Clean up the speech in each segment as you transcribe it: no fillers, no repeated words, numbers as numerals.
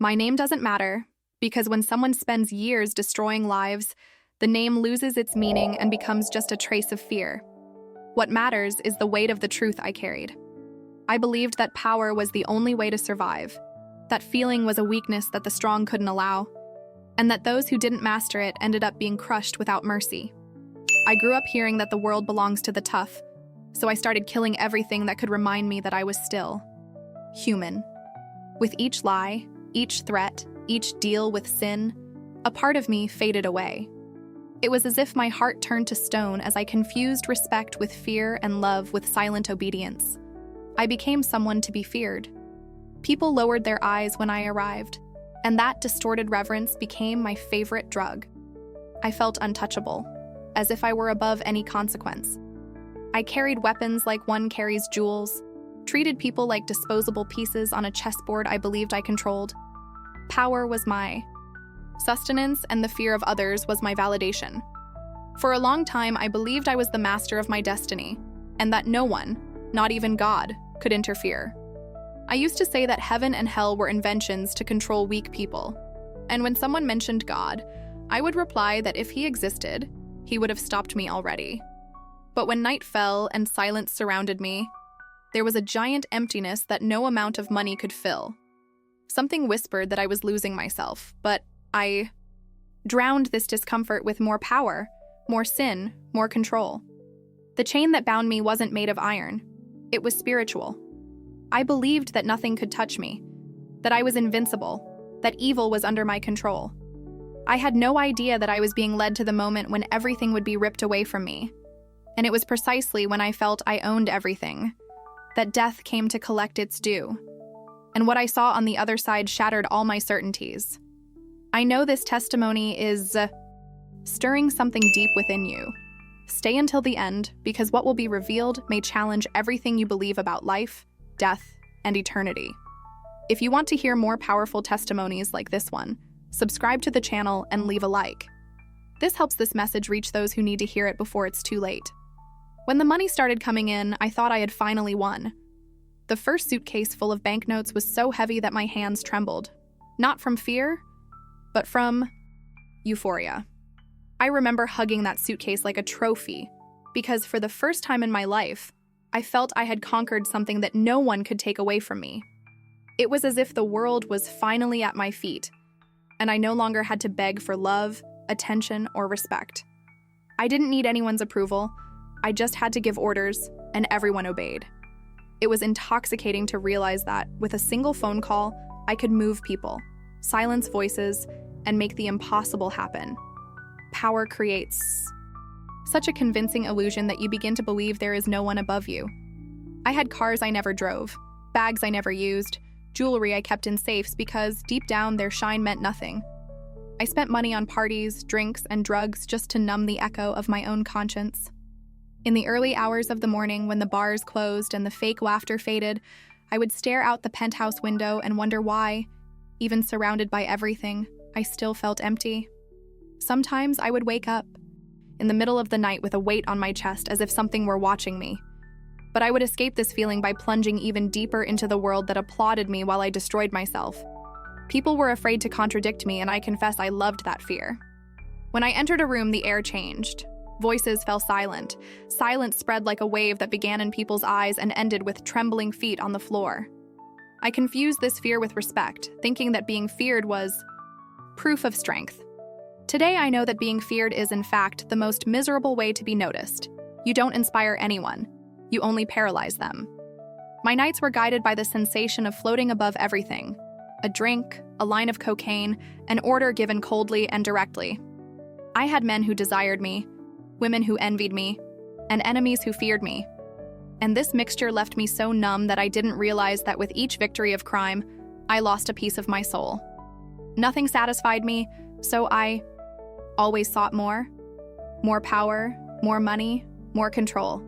My name doesn't matter, because when someone spends years destroying lives, the name loses its meaning and becomes just a trace of fear. What matters is the weight of the truth I carried. I believed that power was the only way to survive, that feeling was a weakness that the strong couldn't allow, and that those who didn't master it ended up being crushed without mercy. I grew up hearing that the world belongs to the tough, so I started killing everything that could remind me that I was still human. With each lie, each threat, each deal with sin, a part of me faded away. It was as if my heart turned to stone as I confused respect with fear and love with silent obedience. I became someone to be feared. People lowered their eyes when I arrived, and that distorted reverence became my favorite drug. I felt untouchable, as if I were above any consequence. I carried weapons like one carries jewels, treated people like disposable pieces on a chessboard I believed I controlled. Power was my sustenance, and the fear of others was my validation. For a long time, I believed I was the master of my destiny, and that no one, not even God, could interfere. I used to say that heaven and hell were inventions to control weak people, and when someone mentioned God, I would reply that if he existed, he would have stopped me already. But when night fell and silence surrounded me, there was a giant emptiness that no amount of money could fill. Something whispered that I was losing myself, but I drowned this discomfort with more power, more sin, more control. The chain that bound me wasn't made of iron. It was spiritual. I believed that nothing could touch me, that I was invincible, that evil was under my control. I had no idea that I was being led to the moment when everything would be ripped away from me. And it was precisely when I felt I owned everything that death came to collect its due. And what I saw on the other side shattered all my certainties. I know this testimony is stirring something deep within you. Stay until the end, because what will be revealed may challenge everything you believe about life, death, and eternity. If you want to hear more powerful testimonies like this one, subscribe to the channel and leave a like. This helps this message reach those who need to hear it before it's too late. When the money started coming in, I thought I had finally won. The first suitcase full of banknotes was so heavy that my hands trembled. Not from fear, but from euphoria. I remember hugging that suitcase like a trophy, because for the first time in my life, I felt I had conquered something that no one could take away from me. It was as if the world was finally at my feet, and I no longer had to beg for love, attention, or respect. I didn't need anyone's approval. I just had to give orders, and everyone obeyed. It was intoxicating to realize that, with a single phone call, I could move people, silence voices, and make the impossible happen. Power creates such a convincing illusion that you begin to believe there is no one above you. I had cars I never drove, bags I never used, jewelry I kept in safes because, deep down, their shine meant nothing. I spent money on parties, drinks, and drugs just to numb the echo of my own conscience. In the early hours of the morning, when the bars closed and the fake laughter faded, I would stare out the penthouse window and wonder why, even surrounded by everything, I still felt empty. Sometimes I would wake up in the middle of the night with a weight on my chest as if something were watching me. But I would escape this feeling by plunging even deeper into the world that applauded me while I destroyed myself. People were afraid to contradict me, and I confess I loved that fear. When I entered a room, the air changed. Voices fell silent. Silence spread like a wave that began in people's eyes and ended with trembling feet on the floor. I confused this fear with respect, thinking that being feared was proof of strength. Today, I know that being feared is, in fact, the most miserable way to be noticed. You don't inspire anyone. You only paralyze them. My nights were guided by the sensation of floating above everything. A drink, a line of cocaine, an order given coldly and directly. I had men who desired me, women who envied me, and enemies who feared me. And this mixture left me so numb that I didn't realize that with each victory of crime, I lost a piece of my soul. Nothing satisfied me, so I always sought more. More power, more money, more control.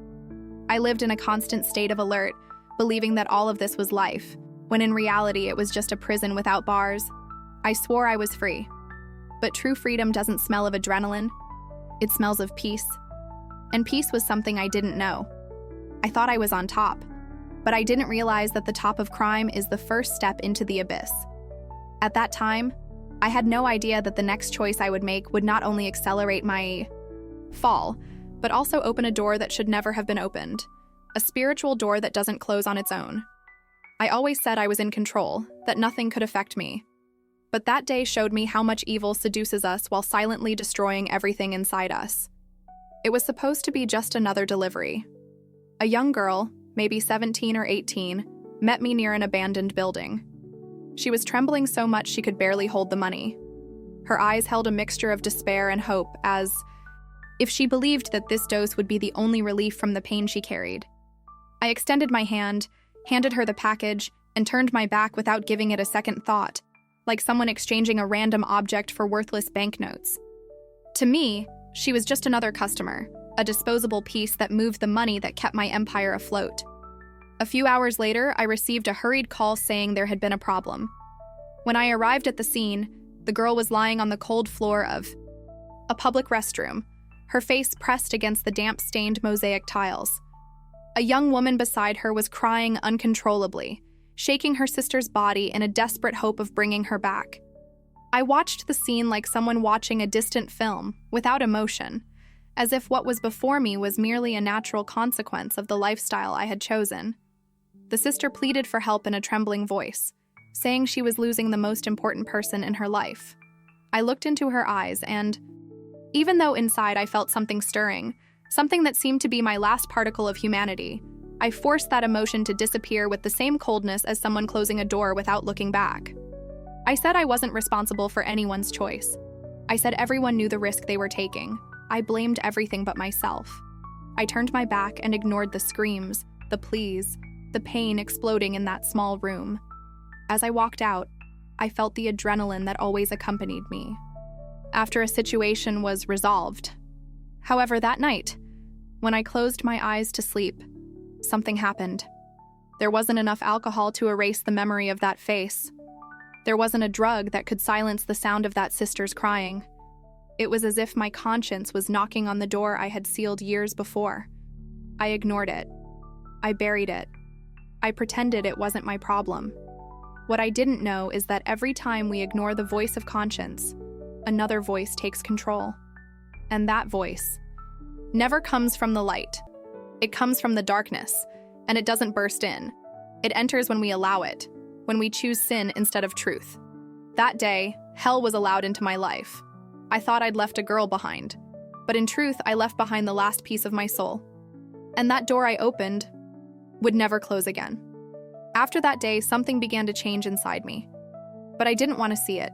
I lived in a constant state of alert, believing that all of this was life, when in reality it was just a prison without bars. I swore I was free. But true freedom doesn't smell of adrenaline. It smells of peace. And peace was something I didn't know. I thought I was on top, but I didn't realize that the top of crime is the first step into the abyss. At that time, I had no idea that the next choice I would make would not only accelerate my fall, but also open a door that should never have been opened, a spiritual door that doesn't close on its own. I always said I was in control, that nothing could affect me. But that day showed me how much evil seduces us while silently destroying everything inside us. It was supposed to be just another delivery. A young girl, maybe 17 or 18, met me near an abandoned building. She was trembling so much she could barely hold the money. Her eyes held a mixture of despair and hope, as if she believed that this dose would be the only relief from the pain she carried. I extended my hand, handed her the package, and turned my back without giving it a second thought, like someone exchanging a random object for worthless banknotes. To me, she was just another customer, a disposable piece that moved the money that kept my empire afloat. A few hours later, I received a hurried call saying there had been a problem. When I arrived at the scene, the girl was lying on the cold floor of a public restroom, her face pressed against the damp-stained mosaic tiles. A young woman beside her was crying uncontrollably, shaking her sister's body in a desperate hope of bringing her back. I watched the scene like someone watching a distant film, without emotion, as if what was before me was merely a natural consequence of the lifestyle I had chosen. The sister pleaded for help in a trembling voice, saying she was losing the most important person in her life. I looked into her eyes and, even though inside I felt something stirring, something that seemed to be my last particle of humanity, I forced that emotion to disappear with the same coldness as someone closing a door without looking back. I said I wasn't responsible for anyone's choice. I said everyone knew the risk they were taking. I blamed everything but myself. I turned my back and ignored the screams, the pleas, the pain exploding in that small room. As I walked out, I felt the adrenaline that always accompanied me. After a situation was resolved. However, that night, when I closed my eyes to sleep, something happened. There wasn't enough alcohol to erase the memory of that face. There wasn't a drug that could silence the sound of that sister's crying. It was as if my conscience was knocking on the door I had sealed years before. I ignored it. I buried it. I pretended it wasn't my problem. What I didn't know is that every time we ignore the voice of conscience, another voice takes control. And that voice never comes from the light. It comes from the darkness, and it doesn't burst in. It enters when we allow it, when we choose sin instead of truth. That day, hell was allowed into my life. I thought I'd left a girl behind, but in truth, I left behind the last piece of my soul. And that door I opened would never close again. After that day, something began to change inside me, but I didn't want to see it.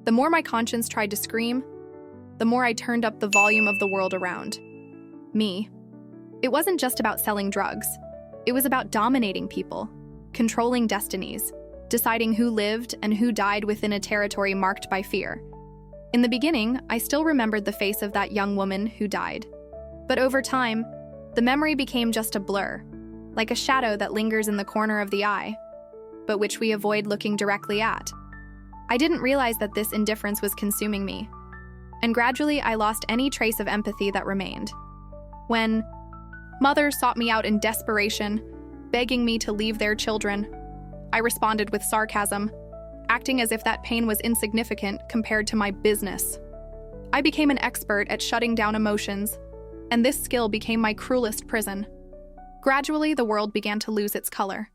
The more my conscience tried to scream, the more I turned up the volume of the world around me. It wasn't just about selling drugs. It was about dominating people, controlling destinies, deciding who lived and who died within a territory marked by fear. In the beginning, I still remembered the face of that young woman who died. But over time, the memory became just a blur, like a shadow that lingers in the corner of the eye, but which we avoid looking directly at. I didn't realize that this indifference was consuming me, and gradually I lost any trace of empathy that remained. When mothers sought me out in desperation, begging me to leave their children, I responded with sarcasm, acting as if that pain was insignificant compared to my business. I became an expert at shutting down emotions, and this skill became my cruelest prison. Gradually, the world began to lose its color.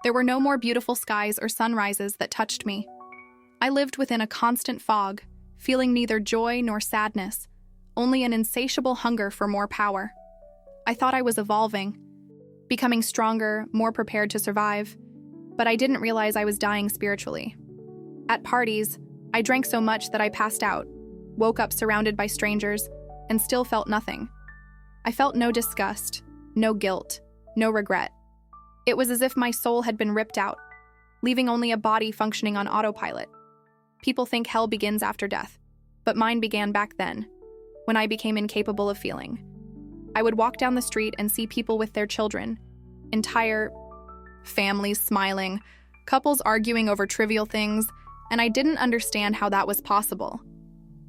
There were no more beautiful skies or sunrises that touched me. I lived within a constant fog, feeling neither joy nor sadness, only an insatiable hunger for more power. I thought I was evolving, becoming stronger, more prepared to survive, but I didn't realize I was dying spiritually. At parties, I drank so much that I passed out, woke up surrounded by strangers, and still felt nothing. I felt no disgust, no guilt, no regret. It was as if my soul had been ripped out, leaving only a body functioning on autopilot. People think hell begins after death, but mine began back then, when I became incapable of feeling. I would walk down the street and see people with their children, entire families smiling, couples arguing over trivial things, and I didn't understand how that was possible.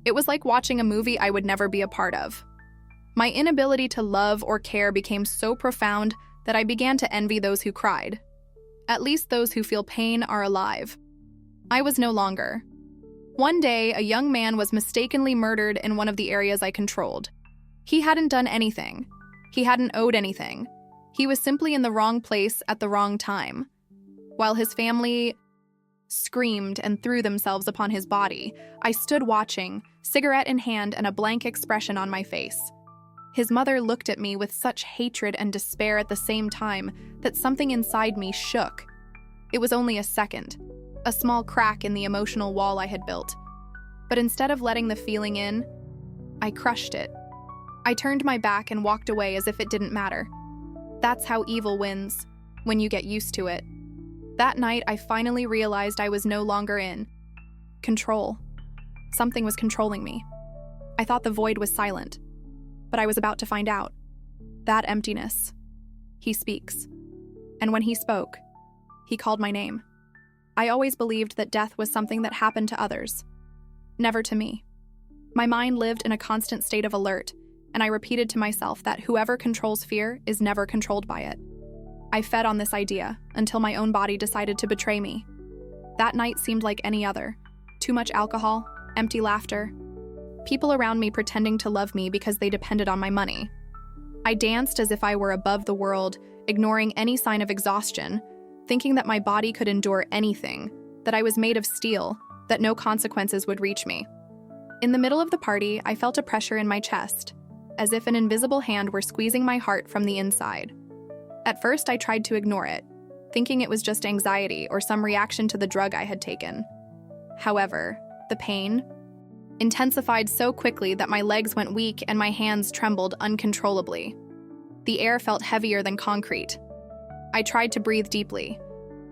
It was like watching a movie I would never be a part of. My inability to love or care became so profound that I began to envy those who cried. At least those who feel pain are alive. I was no longer. One day, a young man was mistakenly murdered in one of the areas I controlled. He hadn't done anything. He hadn't owed anything. He was simply in the wrong place at the wrong time. While his family screamed and threw themselves upon his body, I stood watching, cigarette in hand and a blank expression on my face. His mother looked at me with such hatred and despair at the same time that something inside me shook. It was only a second, a small crack in the emotional wall I had built. But instead of letting the feeling in, I crushed it. I turned my back and walked away as if it didn't matter. That's how evil wins, when you get used to it. That night, I finally realized I was no longer in control. Something was controlling me. I thought the void was silent, but I was about to find out. That emptiness. He speaks. And when he spoke, he called my name. I always believed that death was something that happened to others, never to me. My mind lived in a constant state of alert, and I repeated to myself that whoever controls fear is never controlled by it. I fed on this idea until my own body decided to betray me. That night seemed like any other. Too much alcohol, empty laughter, people around me pretending to love me because they depended on my money. I danced as if I were above the world, ignoring any sign of exhaustion, thinking that my body could endure anything, that I was made of steel, that no consequences would reach me. In the middle of the party, I felt a pressure in my chest, as if an invisible hand were squeezing my heart from the inside. At first, I tried to ignore it, thinking it was just anxiety or some reaction to the drug I had taken. However, the pain intensified so quickly that my legs went weak and my hands trembled uncontrollably. The air felt heavier than concrete. I tried to breathe deeply,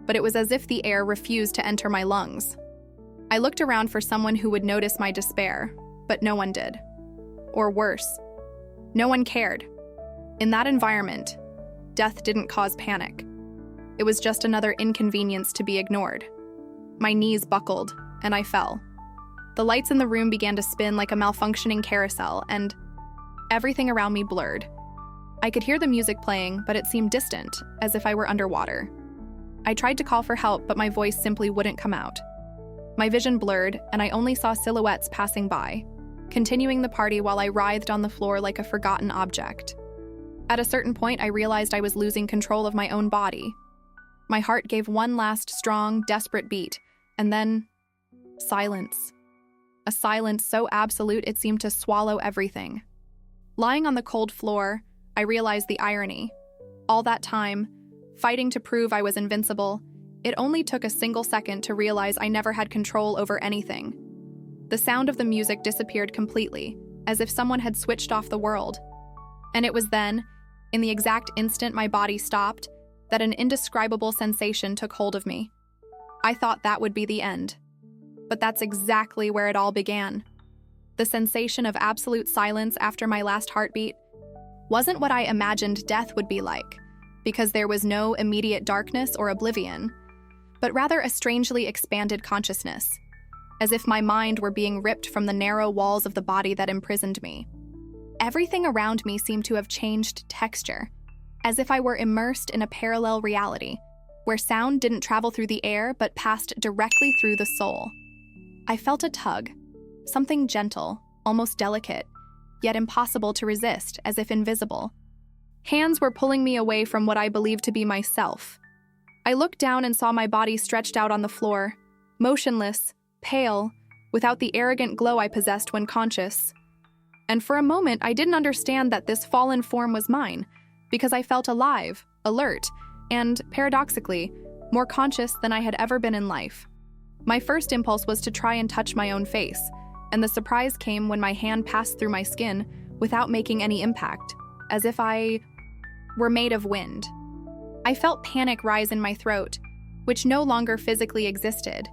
but it was as if the air refused to enter my lungs. I looked around for someone who would notice my despair, but no one did. Or worse, no one cared. In that environment, death didn't cause panic. It was just another inconvenience to be ignored. My knees buckled, and I fell. The lights in the room began to spin like a malfunctioning carousel, and everything around me blurred. I could hear the music playing, but it seemed distant, as if I were underwater. I tried to call for help, but my voice simply wouldn't come out. My vision blurred, and I only saw silhouettes passing by, continuing the party while I writhed on the floor like a forgotten object. At a certain point, I realized I was losing control of my own body. My heart gave one last strong, desperate beat, and then silence. A silence so absolute it seemed to swallow everything. Lying on the cold floor, I realized the irony. All that time, fighting to prove I was invincible, it only took a single second to realize I never had control over anything. The sound of the music disappeared completely, as if someone had switched off the world. And it was then, in the exact instant my body stopped, that an indescribable sensation took hold of me. I thought that would be the end. But that's exactly where it all began. The sensation of absolute silence after my last heartbeat wasn't what I imagined death would be like, because there was no immediate darkness or oblivion, but rather a strangely expanded consciousness, as if my mind were being ripped from the narrow walls of the body that imprisoned me. Everything around me seemed to have changed texture, as if I were immersed in a parallel reality, where sound didn't travel through the air but passed directly through the soul. I felt a tug, something gentle, almost delicate, yet impossible to resist, as if invisible. Hands were pulling me away from what I believed to be myself. I looked down and saw my body stretched out on the floor, motionless, pale, without the arrogant glow I possessed when conscious. And for a moment, I didn't understand that this fallen form was mine, because I felt alive, alert, and, paradoxically, more conscious than I had ever been in life. My first impulse was to try and touch my own face, and the surprise came when my hand passed through my skin without making any impact, as if I were made of wind. I felt panic rise in my throat, which no longer physically existed,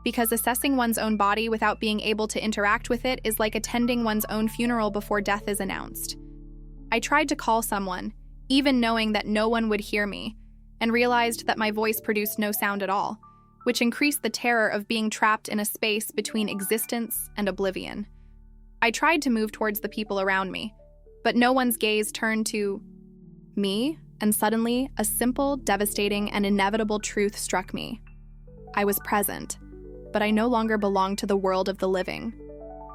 because assessing one's own body without being able to interact with it is like attending one's own funeral before death is announced. I tried to call someone, even knowing that no one would hear me, and realized that my voice produced no sound at all, which increased the terror of being trapped in a space between existence and oblivion. I tried to move towards the people around me, but no one's gaze turned to me, and suddenly, a simple, devastating, and inevitable truth struck me. I was present, but I no longer belonged to the world of the living.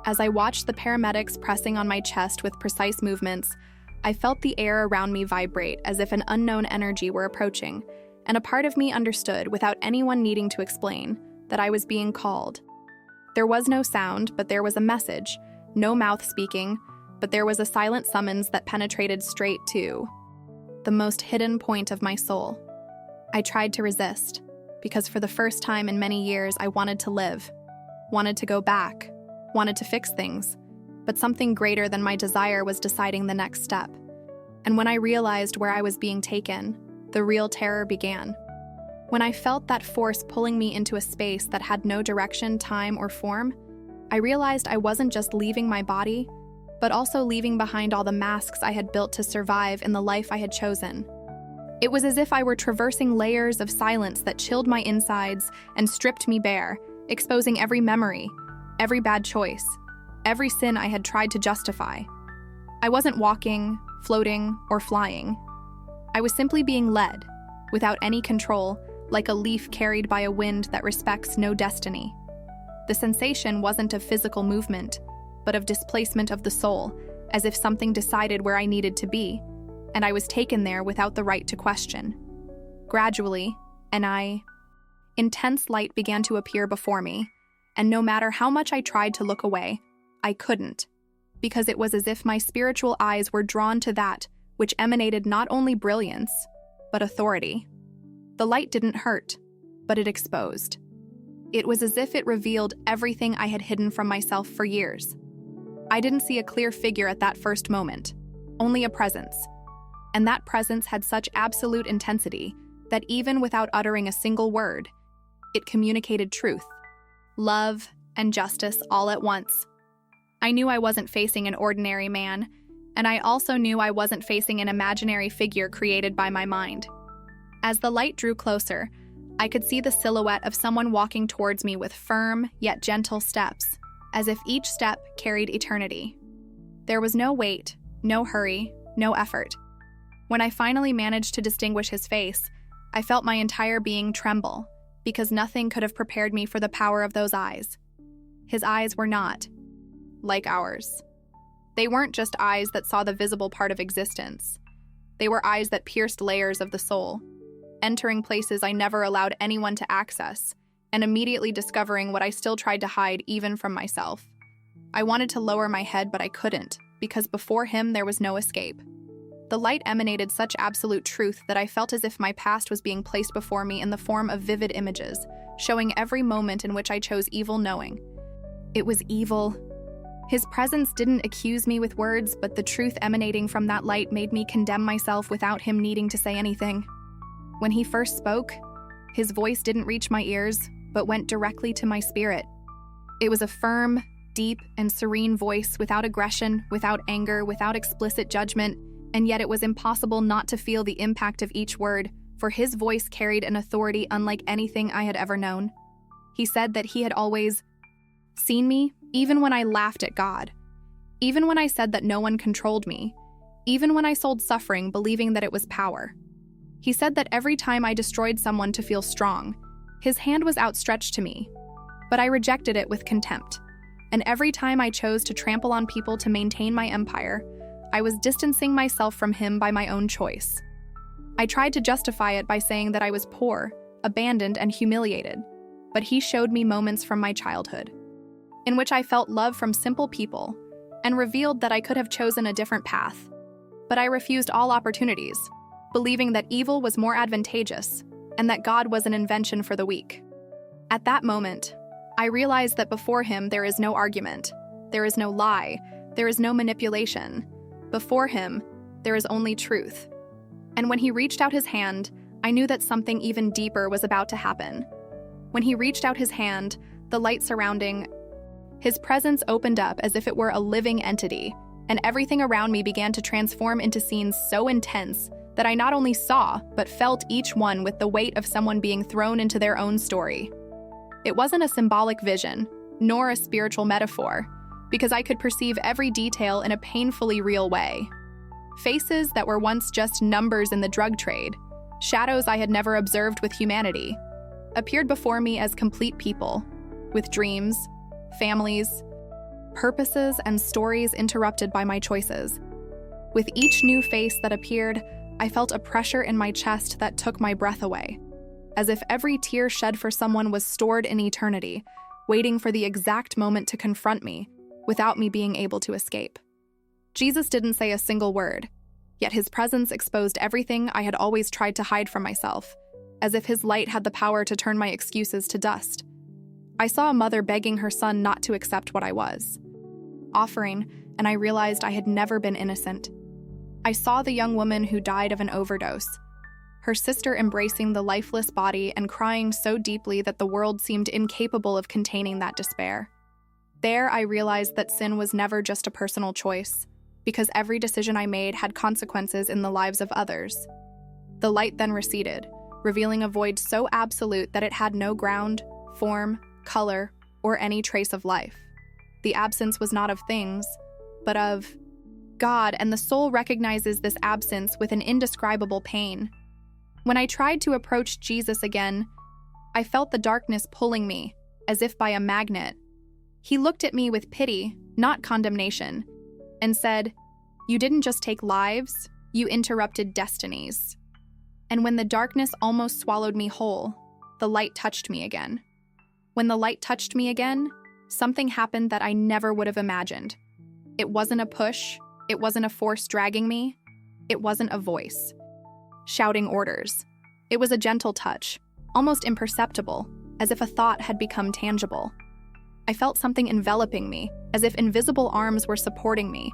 As I watched the paramedics pressing on my chest with precise movements, I felt the air around me vibrate as if an unknown energy were approaching, and a part of me understood, without anyone needing to explain, that I was being called. There was no sound, but there was a message, no mouth speaking, but there was a silent summons that penetrated straight to the most hidden point of my soul. I tried to resist, because for the first time in many years I wanted to live, wanted to go back, wanted to fix things, but something greater than my desire was deciding the next step. And when I realized where I was being taken, the real terror began. When I felt that force pulling me into a space that had no direction, time, or form, I realized I wasn't just leaving my body, but also leaving behind all the masks I had built to survive in the life I had chosen. It was as if I were traversing layers of silence that chilled my insides and stripped me bare, exposing every memory, every bad choice, every sin I had tried to justify. I wasn't walking, floating, or flying. I was simply being led, without any control, like a leaf carried by a wind that respects no destiny. The sensation wasn't of physical movement, but of displacement of the soul, as if something decided where I needed to be, and I was taken there without the right to question. Gradually, intense light began to appear before me, and no matter how much I tried to look away, I couldn't, because it was as if my spiritual eyes were drawn to that which emanated not only brilliance, but authority. The light didn't hurt, but it exposed. It was as if it revealed everything I had hidden from myself for years. I didn't see a clear figure at that first moment, only a presence. And that presence had such absolute intensity that even without uttering a single word, it communicated truth, love, and justice all at once. I knew I wasn't facing an ordinary man, and I also knew I wasn't facing an imaginary figure created by my mind. As the light drew closer, I could see the silhouette of someone walking towards me with firm yet gentle steps, as if each step carried eternity. There was no wait, no hurry, no effort. When I finally managed to distinguish his face, I felt my entire being tremble, because nothing could have prepared me for the power of those eyes. His eyes were not like ours. They weren't just eyes that saw the visible part of existence. They were eyes that pierced layers of the soul, entering places I never allowed anyone to access, and immediately discovering what I still tried to hide even from myself. I wanted to lower my head, but I couldn't, because before him there was no escape. The light emanated such absolute truth that I felt as if my past was being placed before me in the form of vivid images, showing every moment in which I chose evil, knowing it was evil. His presence didn't accuse me with words, but the truth emanating from that light made me condemn myself without him needing to say anything. When he first spoke, his voice didn't reach my ears, but went directly to my spirit. It was a firm, deep, and serene voice, without aggression, without anger, without explicit judgment, and yet it was impossible not to feel the impact of each word, for his voice carried an authority unlike anything I had ever known. He said that he had always seen me, even when I laughed at God, even when I said that no one controlled me, even when I sold suffering believing that it was power. He said that every time I destroyed someone to feel strong, his hand was outstretched to me, but I rejected it with contempt. And every time I chose to trample on people to maintain my empire, I was distancing myself from him by my own choice. I tried to justify it by saying that I was poor, abandoned, and humiliated, but he showed me moments from my childhood, in which I felt love from simple people, and revealed that I could have chosen a different path. But I refused all opportunities, believing that evil was more advantageous, and that God was an invention for the weak. At that moment, I realized that before him there is no argument, there is no lie, there is no manipulation. Before him, there is only truth. And when he reached out his hand, I knew that something even deeper was about to happen. When he reached out his hand, the light surrounding his presence opened up as if it were a living entity, and everything around me began to transform into scenes so intense that I not only saw, but felt each one with the weight of someone being thrown into their own story. It wasn't a symbolic vision, nor a spiritual metaphor, because I could perceive every detail in a painfully real way. Faces that were once just numbers in the drug trade, shadows I had never observed with humanity, appeared before me as complete people, with dreams, families, purposes, and stories interrupted by my choices. With each new face that appeared, I felt a pressure in my chest that took my breath away, as if every tear shed for someone was stored in eternity, waiting for the exact moment to confront me, without me being able to escape. Jesus didn't say a single word, yet his presence exposed everything I had always tried to hide from myself, as if his light had the power to turn my excuses to dust. I saw a mother begging her son not to accept what I was offering, and I realized I had never been innocent. I saw the young woman who died of an overdose, her sister embracing the lifeless body and crying so deeply that the world seemed incapable of containing that despair. There, I realized that sin was never just a personal choice, because every decision I made had consequences in the lives of others. The light then receded, revealing a void so absolute that it had no ground, form, color, or any trace of life. The absence was not of things, but of God, and the soul recognizes this absence with an indescribable pain. When I tried to approach Jesus again, I felt the darkness pulling me, as if by a magnet. He looked at me with pity, not condemnation, and said, "You didn't just take lives, you interrupted destinies." And when the darkness almost swallowed me whole, the light touched me again. When the light touched me again, something happened that I never would have imagined. It wasn't a push, it wasn't a force dragging me, it wasn't a voice shouting orders. It was a gentle touch, almost imperceptible, as if a thought had become tangible. I felt something enveloping me, as if invisible arms were supporting me.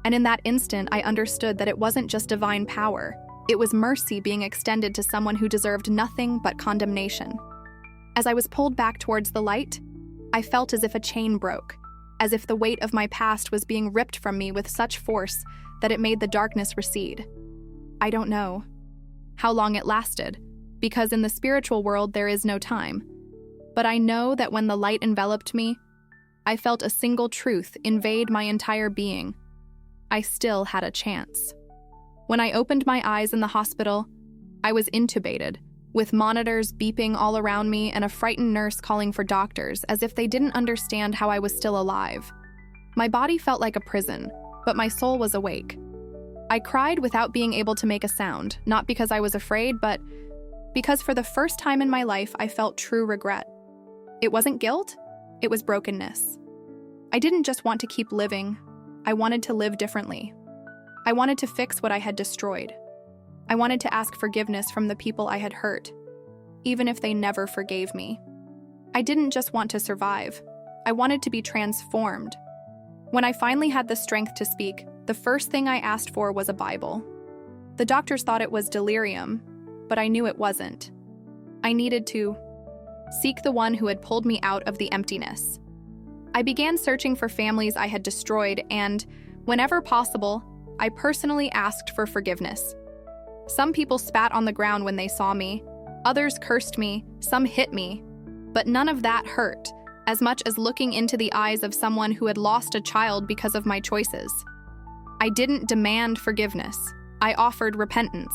And in that instant, I understood that it wasn't just divine power, it was mercy being extended to someone who deserved nothing but condemnation. As I was pulled back towards the light, I felt as if a chain broke, as if the weight of my past was being ripped from me with such force that it made the darkness recede. I don't know how long it lasted, because in the spiritual world there is no time. But I know that when the light enveloped me, I felt a single truth invade my entire being. I still had a chance. When I opened my eyes in the hospital, I was intubated, with monitors beeping all around me and a frightened nurse calling for doctors as if they didn't understand how I was still alive. My body felt like a prison, but my soul was awake. I cried without being able to make a sound, not because I was afraid, but because for the first time in my life I felt true regret. It wasn't guilt, it was brokenness. I didn't just want to keep living, I wanted to live differently. I wanted to fix what I had destroyed. I wanted to ask forgiveness from the people I had hurt, even if they never forgave me. I didn't just want to survive, I wanted to be transformed. When I finally had the strength to speak, the first thing I asked for was a Bible. The doctors thought it was delirium, but I knew it wasn't. I needed to seek the one who had pulled me out of the emptiness. I began searching for families I had destroyed, and, whenever possible, I personally asked for forgiveness. Some people spat on the ground when they saw me, others cursed me, some hit me, but none of that hurt, as much as looking into the eyes of someone who had lost a child because of my choices. I didn't demand forgiveness, I offered repentance.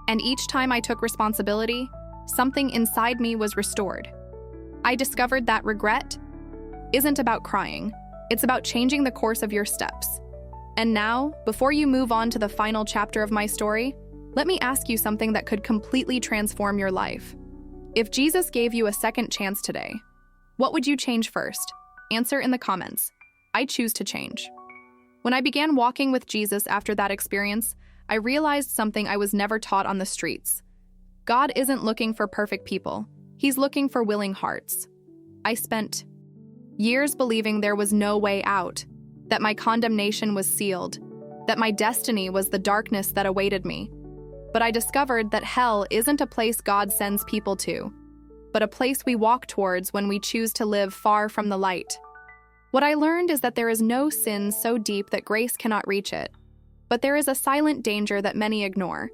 And each time I took responsibility, something inside me was restored. I discovered that regret isn't about crying, it's about changing the course of your steps. And now, before you move on to the final chapter of my story, let me ask you something that could completely transform your life. If Jesus gave you a second chance today, what would you change first? Answer in the comments. I choose to change. When I began walking with Jesus after that experience, I realized something I was never taught on the streets. God isn't looking for perfect people. He's looking for willing hearts. I spent years believing there was no way out, that my condemnation was sealed, that my destiny was the darkness that awaited me. But I discovered that hell isn't a place God sends people to, but a place we walk towards when we choose to live far from the light. What I learned is that there is no sin so deep that grace cannot reach it, but there is a silent danger that many ignore,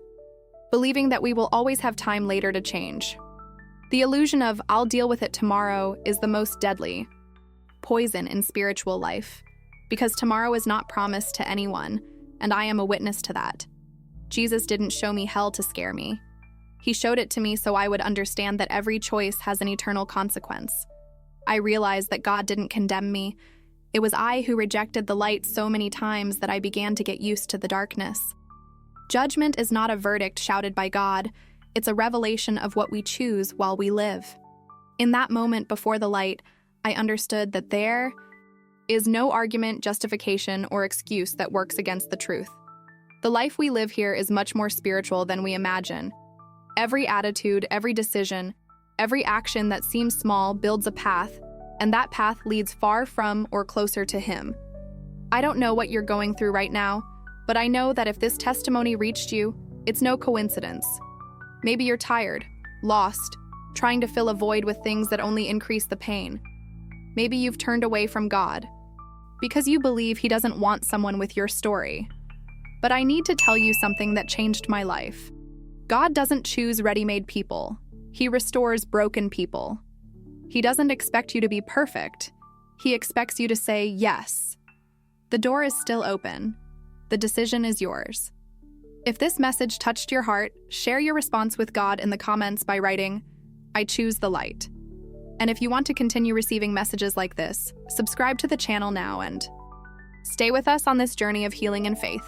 believing that we will always have time later to change. The illusion of "I'll deal with it tomorrow" is the most deadly poison in spiritual life, because tomorrow is not promised to anyone, and I am a witness to that. Jesus didn't show me hell to scare me. He showed it to me so I would understand that every choice has an eternal consequence. I realized that God didn't condemn me. It was I who rejected the light so many times that I began to get used to the darkness. Judgment is not a verdict shouted by God. It's a revelation of what we choose while we live. In that moment before the light, I understood that there is no argument, justification, or excuse that works against the truth. The life we live here is much more spiritual than we imagine. Every attitude, every decision, every action that seems small builds a path, and that path leads far from or closer to Him. I don't know what you're going through right now, but I know that if this testimony reached you, it's no coincidence. Maybe you're tired, lost, trying to fill a void with things that only increase the pain. Maybe you've turned away from God because you believe He doesn't want someone with your story. But I need to tell you something that changed my life. God doesn't choose ready-made people. He restores broken people. He doesn't expect you to be perfect. He expects you to say yes. The door is still open. The decision is yours. If this message touched your heart, share your response with God in the comments by writing, "I choose the light." And if you want to continue receiving messages like this, subscribe to the channel now and stay with us on this journey of healing and faith.